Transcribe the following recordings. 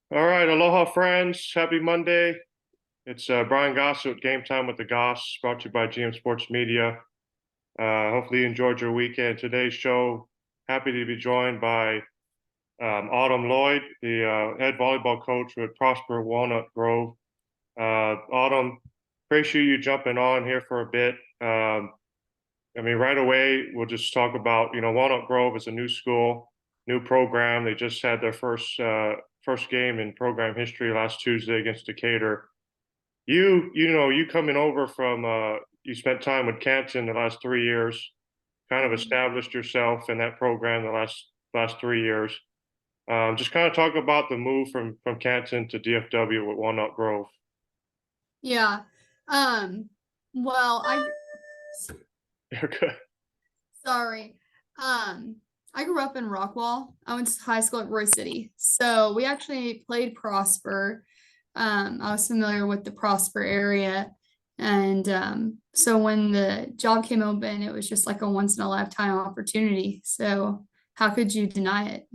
All right, aloha friends. Happy Monday. It's Brian Goss with Game Time with the Goss, brought to you by GM Sports Media. Hopefully you enjoyed your weekend. Today's show, happy to be joined by Autumn Loyd, the head volleyball coach with Prosper Walnut Grove. Autumn, appreciate you jumping on here for a bit. Right away, we'll just talk about, Walnut Grove is a new school, new program. They just had their first game in program history last Tuesday against Decatur. You coming over from you spent time with Canton the last 3 years, kind of Mhm. established yourself in that program the last 3 years. Just kind of talk about the move from Canton to DFW with Walnut Grove. Yeah. Um, well, You're good. sorry. Um, I grew up in Rockwall. I went to high school at Roy City. So we actually played Prosper. I was familiar with the Prosper area. And so when the job came open, it was just like a once in a lifetime opportunity. So how could you deny it?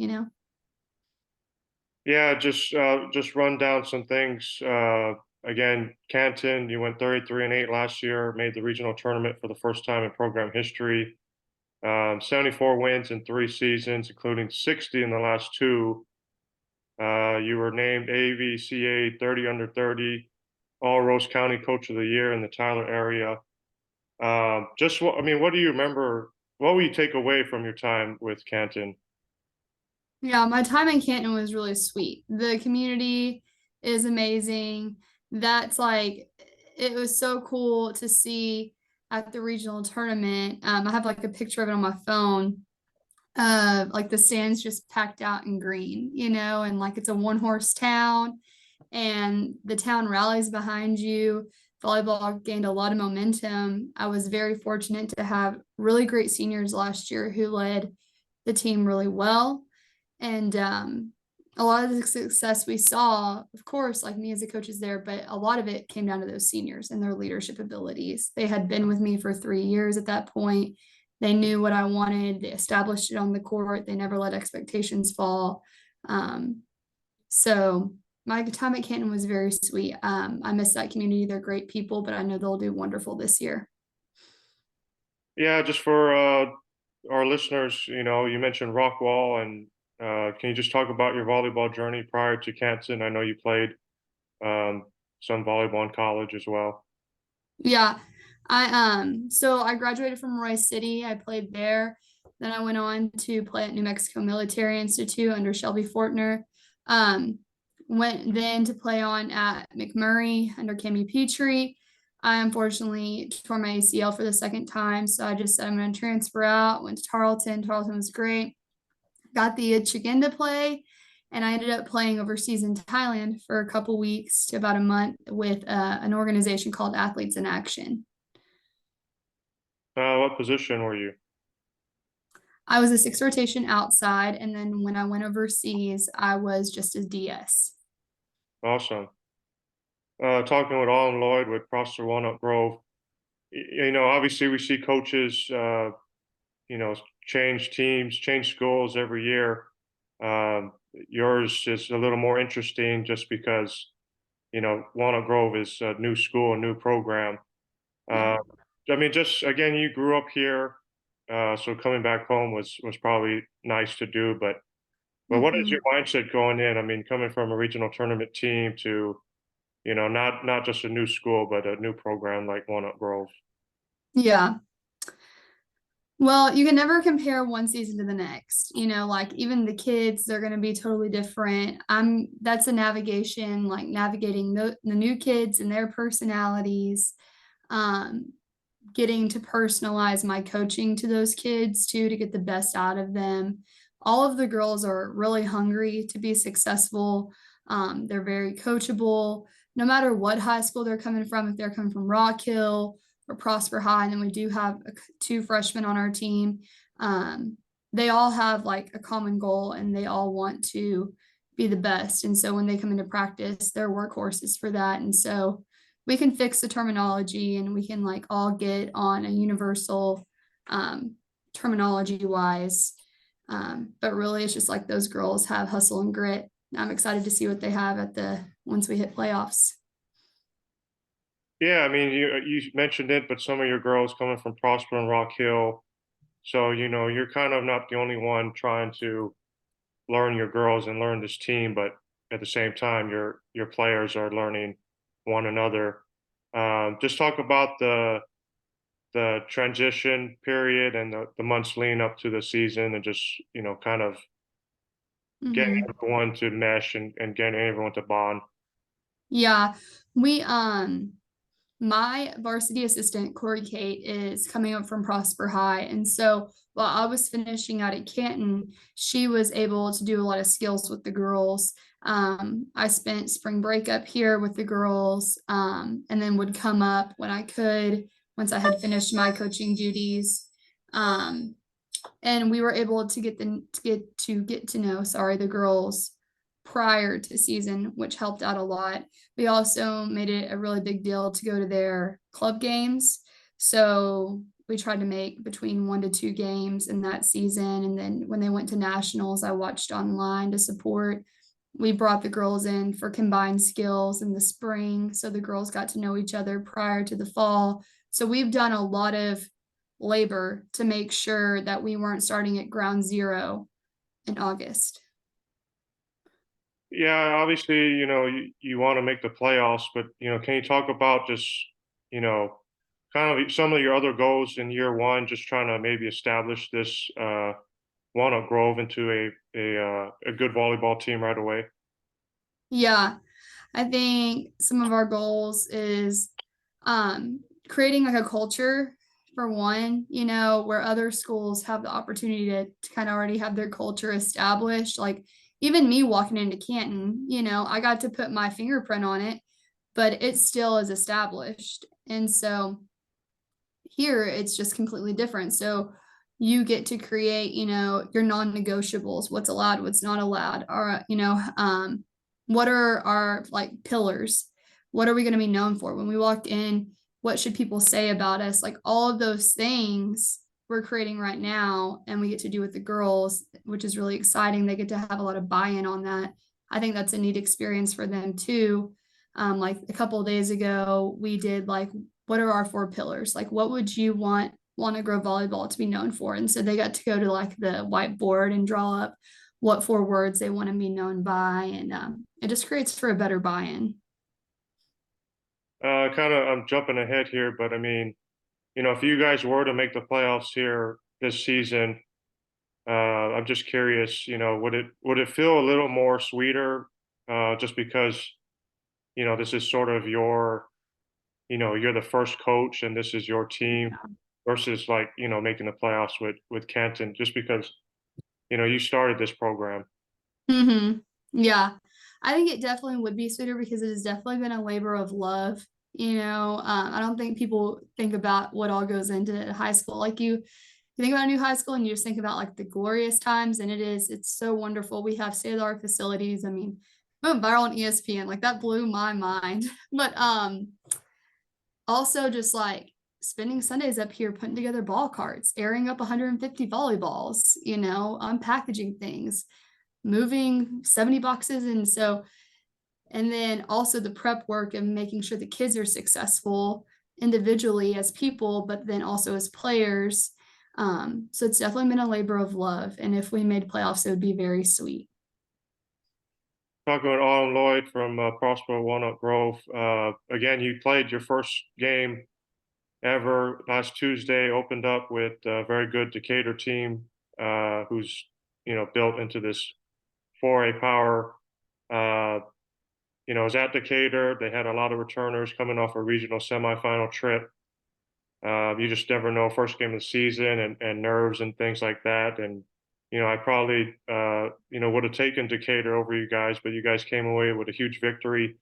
Yeah, just run down some things. Again, Canton, you went 33-8 last year, made the regional tournament for the first time in program history. 74 wins in 3 seasons, including 60 in the last two. You were named AVCA 30 under 30 All Rose County Coach of the Year in the Tyler area. What do you remember? What will you take away from your time with Canton? Yeah, my time in Canton was really sweet. The community is amazing. That's like, it was so cool to see at the regional tournament. I have like a picture of it on my phone. Like the stands just packed out in green, and like it's a one horse town and the town rallies behind you. Volleyball gained a lot of momentum. I was very fortunate to have really great seniors last year who led the team really well. And a lot of the success we saw, of course, like me as a coach is there, but a lot of it came down to those seniors and their leadership abilities. They had been with me for 3 years at that point. They knew what I wanted. They established it on the court. They never let expectations fall. Um, so my time at Canton was very sweet. I miss that community. They're great people, but I know they'll do wonderful this year. Yeah, just for our listeners, you mentioned Rockwall, and can you just talk about your volleyball journey prior to Canton? I know you played um, some volleyball in college as well. Yeah. I graduated from Roy City. I played there. Then I went on to play at New Mexico Military Institute under Shelby Fortner. Um, Went then to play on at McMurray under Cami Petrie. I unfortunately tore my ACL for the second time, so I just said I'm going to transfer out. Went to Tarleton. Tarleton was great. Got the itch again to play, and I ended up playing overseas in Thailand for a couple weeks to about a month with an organization called Athletes in Action. What position were you? I was a six rotation outside, and then when I went overseas, I was just a DS. Awesome. Talking with Autumn Loyd with Prosper Walnut Grove. Obviously we see coaches, you know, change teams, change schools every year. Yours is a little more interesting just because, Walnut Grove is a new school, a new program. Yeah. Uh, just again, you grew up here, so coming back home was probably nice to do. But what is your Mhm. mindset going in? Coming from a regional tournament team to, not just a new school, but a new program like Walnut Grove. Yeah. Well, you can never compare one season to the next. Like even the kids, they're going to be totally different. That's a navigation, like navigating the new kids and their personalities. Um, Getting to personalize my coaching to those kids too to get the best out of them. All of the girls are really hungry to be successful. They're very coachable, no matter what high school they're coming from. If they're coming from Rock Hill or Prosper High, and then we do have two freshmen on our team. Um, they all have like a common goal, and they all want to be the best. And so when they come into practice, they're workhorses for that. And so we can fix the terminology and we can like all get on a universal um, terminology wise. But really, it's just like those girls have hustle and grit I'm excited to see what they have at the once we hit playoffs. Yeah, I mean, you mentioned it, but some of your girls coming from Prosper and Rock Hill, so you're kind of not the only one trying to learn your girls and learn this team, but at the same time, your players are learning one another. Just talk about the transition period and the months leading up to the season, and just kind of getting Hmm. everyone to mesh and getting everyone to bond. Yeah, we my varsity assistant, Corey Kate, is coming up from Prosper High. And so while I was finishing out at Canton, she was able to do a lot of skills with the girls. I spent spring break up here with the girls, and then would come up when I could once I had finished my coaching duties. Um, and we were able to get to know, sorry, the girls prior to season, which helped out a lot. We also made it a really big deal to go to their club games. So we tried to make between 1 to 2 games in that season. And then when they went to nationals, I watched online to support. We brought the girls in for combined skills in the spring. So the girls got to know each other prior to the fall. So we've done a lot of labor to make sure that we weren't starting at ground zero in August. Yeah, obviously, you want to make the playoffs, but can you talk about just, you know, kind of some of your other goals in year one, just trying to maybe establish this Walnut Grove into a good volleyball team right away? Yeah, I think some of our goals is um, creating like a culture for one, where other schools have the opportunity to kind of already have their culture established. Like even me walking into Canton, I got to put my fingerprint on it, but it still is established. And so here it's just completely different. So you get to create, your non-negotiables, what's allowed, what's not allowed, or, what are our like pillars? What are we going to be known for when we walk in? What should people say about us? Like all of those things we're creating right now, and we get to do with the girls, which is really exciting. They get to have a lot of buy-in on that. I think that's a neat experience for them too. Like a couple of days ago, we did like, what are our 4 pillars? Like, what would you want to grow volleyball to be known for? And so they got to go to like the whiteboard and draw up what 4 words they want to be known by, and it just creates for a better buy-in. Kind of, I'm jumping ahead here, but I mean, if you guys were to make the playoffs here this season, I'm just curious, would it feel a little more sweeter, just because this is sort of you're the first coach and this is your team versus like making the playoffs with Canton, just because you started this program. Mm-hmm. Yeah, I think it definitely would be sweeter because it has definitely been a labor of love. I don't think people think about what all goes into high school. Like you think about a new high school and you just think about like the glorious times, and it's so wonderful. We have state-of-the-art facilities. I mean, I went viral on ESPN, like that blew my mind. But also just like spending Sundays up here putting together ball carts, airing up 150 volleyballs, unpackaging things, moving 70 boxes. And so, and then also the prep work and making sure the kids are successful individually as people, but then also as players. So it's definitely been a labor of love. And if we made playoffs, it would be very sweet. Talking with Autumn Loyd from Prosper Walnut Grove. Again, you played your first game ever last Tuesday. Opened up with a very good Decatur team, who's built into this 4A power. Uh, it was at Decatur. They had a lot of returners coming off a regional semifinal trip. You just never know, first game of the season and nerves and things like that. And I probably would have taken Decatur over you guys, but you guys came away with a huge victory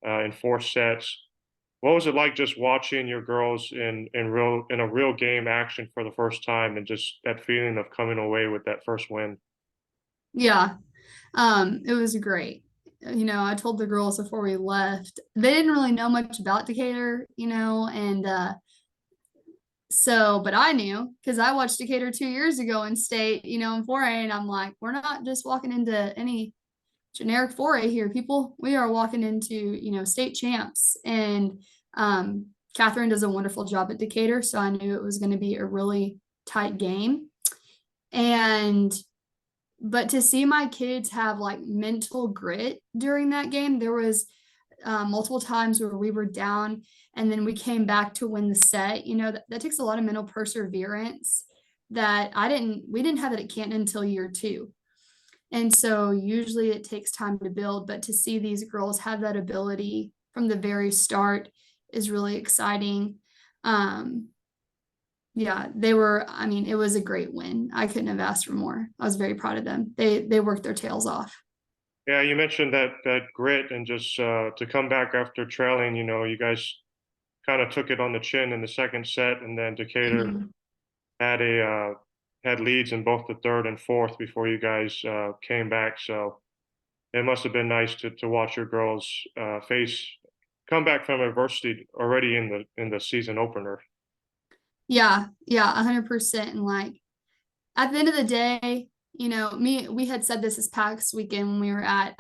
in 4 sets. What was it like just watching your girls in a real game action for the first time, and just that feeling of coming away with that first win? Yeah. It was great. I told the girls before we left, they didn't really know much about Decatur, and so, but I knew because I watched Decatur 2 years ago in state, in 4A, and I'm like, we're not just walking into any generic 4A here, people. We are walking into, state champs. And Catherine does a wonderful job at Decatur, so I knew it was going to be a really tight game. But to see my kids have like mental grit during that game, there was multiple times where we were down and then we came back to win the set. That takes a lot of mental perseverance that we didn't have it at Canton until year 2. And so usually it takes time to build, but to see these girls have that ability from the very start is really exciting. Yeah, it was a great win. I couldn't have asked for more. I was very proud of them. They worked their tails off. Yeah, you mentioned that grit and just to come back after trailing, you guys kind of took it on the chin in the second set, and then Decatur Mhm. had a had leads in both the third and fourth before you guys came back. So it must have been nice to watch your girls face come back from adversity already in the season opener. Yeah, 100%. And like at the end of the day, we had said this past weekend when we were at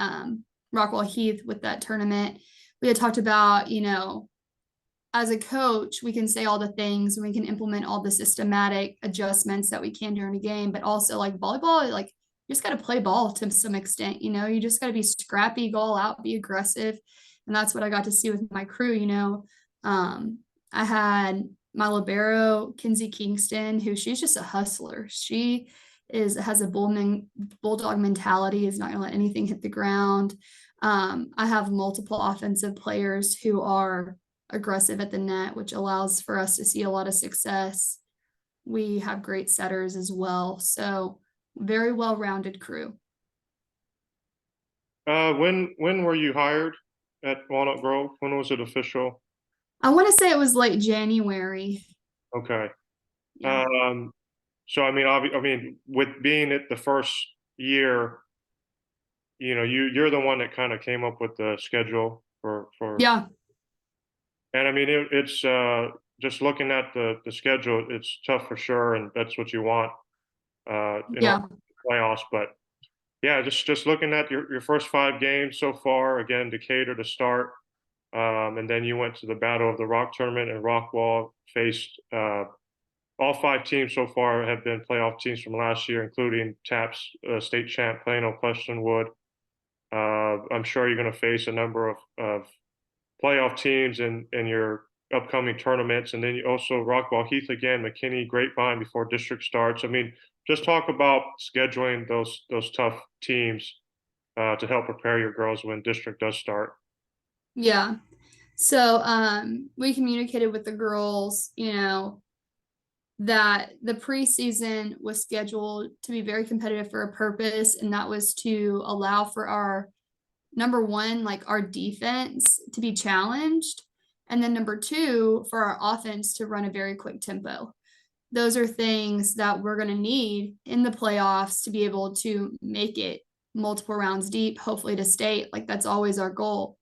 Rockwell Heath with that tournament. We had talked about, as a coach, we can say all the things and we can implement all the systematic adjustments that we can during a game, but also like volleyball, like you just got to play ball to some extent. You just got to be scrappy, go all out, be aggressive. And that's what I got to see with my crew. I had my libero, Kinsey Kingston, who she's just a hustler. She has a bulldog mentality, is not going to let anything hit the ground. I have multiple offensive players who are aggressive at the net, which allows for us to see a lot of success. We have great setters as well. So very well-rounded crew. When were you hired at Walnut Grove? When was it official? I want to say it was late January. Okay. Yeah. So I mean, with being it the first year, you're the one that kind of came up with the schedule for, Yeah. and I mean it's just looking at the schedule, it's tough for sure, and that's what you want in order Yeah. to playoffs. But yeah, just looking at your first 5 games so far, again, Decatur to start, and then you went to the Battle of the Rock tournament, and Rockwall faced all 5 teams so far have been playoff teams from last year, including TAP's state champ Plano Prestonwood. I'm sure you're going to face a number of playoff teams in your upcoming tournaments, and then you also Rockwall Heath again, McKinney, Grapevine before district starts. I mean, just talk about scheduling those tough teams to help prepare your girls when district does start. Yeah. So we communicated with the girls, that the preseason was scheduled to be very competitive for a purpose, and that was to allow for our number one, like our defense to be challenged, and then number two, for our offense to run a very quick tempo. Those are things that we're going to need in the playoffs to be able to make it multiple rounds deep, hopefully to state. Like that's always our goal.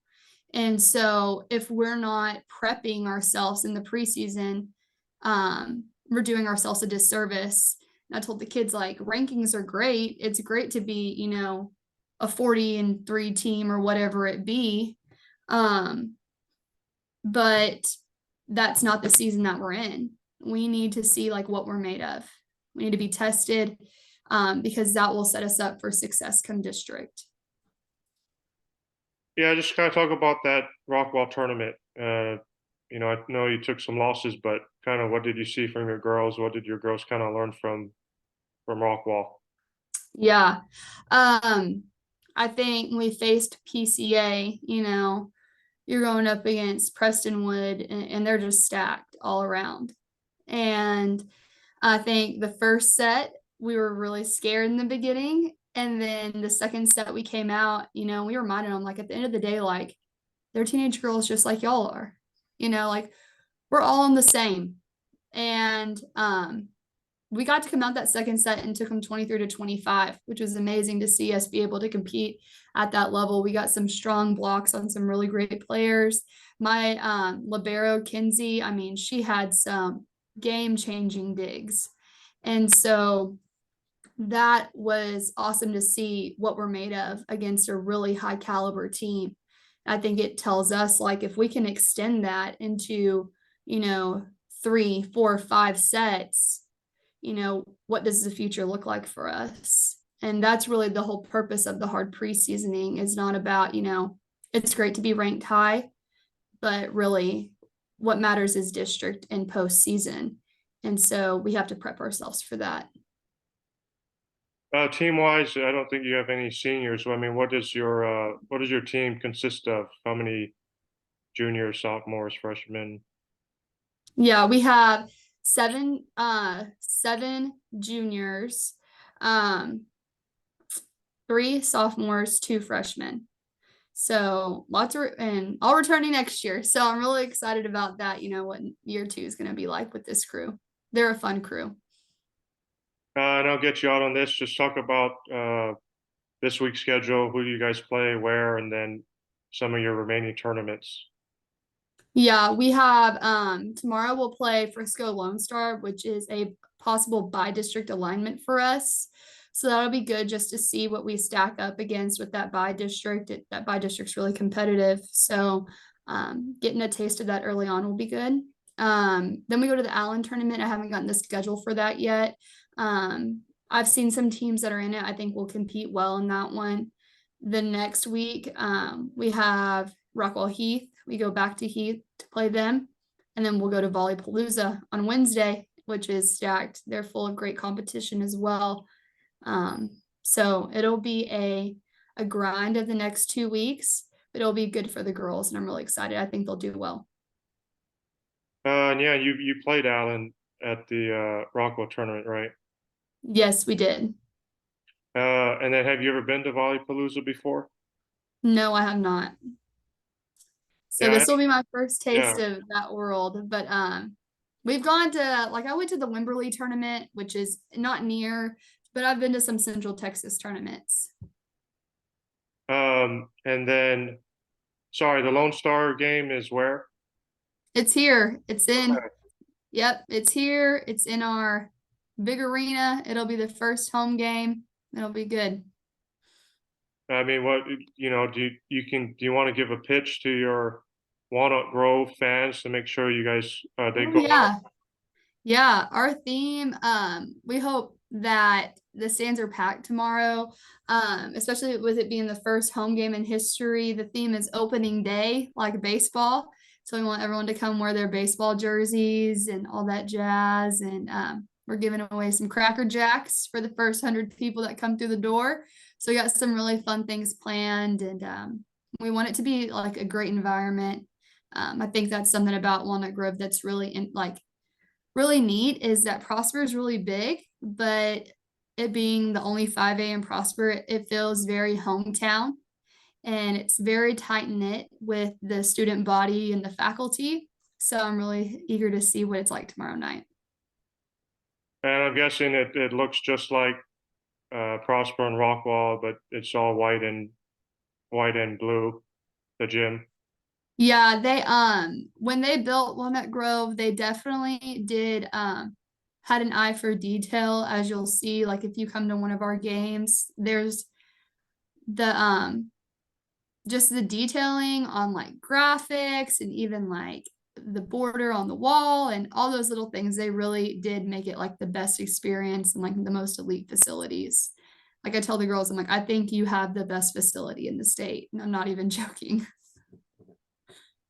And so if we're not prepping ourselves in the preseason, we're doing ourselves a disservice. And I told the kids, like, rankings are great. It's great to be, a 40-3 team or whatever it be. But that's not the season that we're in. We need to see like what we're made of. We need to be tested because that will set us up for success come district. Yeah, just kind of talk about that Rockwall tournament. I know you took some losses, but kind of what did you see from your girls? What did your girls kind of learn from Rockwall? Yeah. I think when we faced PCA, you're going up against Prestonwood and they're just stacked all around. And I think the first set, we were really scared in the beginning. And then the second set we came out, we reminded them like at the end of the day, like they're teenage girls just like y'all are, like we're all in the same. And we got to come out that second set and took them 23-25, which was amazing to see us be able to compete at that level. We got some strong blocks on some really great players. My libero, Kinsey, I mean, she had some game-changing digs. And so that was awesome to see what we're made of against a really high caliber team. I think it tells us like if we can extend that into, 3, 4, 5 sets, what does the future look like for us? And that's really the whole purpose of the hard preseasoning is not about, it's great to be ranked high, but really what matters is district and postseason. And so we have to prep ourselves for that. Team wise, I don't think you have any seniors. So, I mean, what does your team consist of? How many juniors, sophomores, freshmen? Yeah, we have seven juniors, um, 3 sophomores, 2 freshmen. So lots of, and all returning next year. So I'm really excited about that. What year 2 is going to be like with this crew. They're a fun crew. And I'll get you out on this. Just talk about this week's schedule. Who do you guys play, where, and then some of your remaining tournaments. Yeah, we have tomorrow we'll play Frisco Lone Star, which is a possible bi-district alignment for us. So that'll be good just to see what we stack up against with that bi-district. That bi-district's really competitive. So getting a taste of that early on will be good. Then we go to the Allen tournament. I haven't gotten the schedule for that yet. I've seen some teams that are in it. I think we'll compete well in that one. The next week, we have Rockwell Heath. We go back to Heath to play them. And then we'll go to Volleypalooza on Wednesday, which is stacked. They're full of great competition as well. So it'll be a grind of the next 2 weeks, but it'll be good for the girls. And I'm really excited. I think they'll do well. And yeah, you played Allen at the Rockwell tournament, right? Yes, we did. And then have you ever been to Volleypalooza before? No, I have not. So Yeah, this will be my first yeah. taste of that world. But we've gone to like I went to the Wimberley tournament, which is not near, but I've been to some Central Texas tournaments. And then, sorry, the Lone Star game is where? It's here. Okay. Yep, it's here. It's in our big arena. It'll be the first home game. It'll be good. I mean, what do you want to give a pitch to your Walnut Grove fans to make sure you guys they Oh go out? yeah. Yeah, our theme, we hope that the stands are packed tomorrow, especially with it being the first home game in history. The theme is opening day, like baseball. So we want everyone to come wear their baseball jerseys and all that jazz. And we're giving away some Cracker Jacks for the first 100 people that come through the door. So we got some really fun things planned, and we want it to be like a great environment. I think that's something about Walnut Grove that's really neat is that Prosper is really big, but it being the only 5A in Prosper, it feels very hometown and it's very tight knit with the student body and the faculty. So I'm really eager to see what it's like tomorrow night. And I'm guessing it looks just like Prosper and Rockwall, but it's all white and blue. The gym. Yeah, they when they built Walnut Grove, they definitely did had an eye for detail, as you'll see. Like if you come to one of our games, there's the just the detailing on like graphics and even like the border on the wall and all those little things. They really did make it like the best experience and like the most elite facilities. Like I tell the girls, I'm like, I think you have the best facility in the state. And I'm not even joking.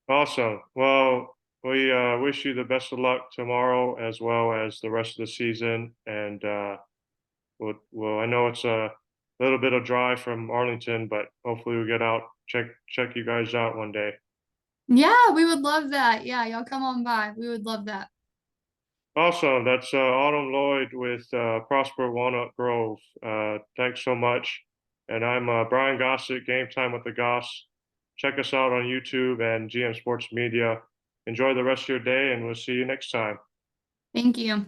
Awesome. Well, we wish you the best of luck tomorrow as well as the rest of the season. And I know it's a little bit of drive from Arlington, but hopefully we get out, check you guys out one day. Yeah, we would love that. Yeah, y'all come on by. We would love that. Awesome. That's Autumn Loyd with Prosper Walnut Grove. Thanks so much. And I'm Brian Goss at Game Time with the Goss. Check us out on YouTube and GM Sports Media. Enjoy the rest of your day, and we'll see you next time. Thank you.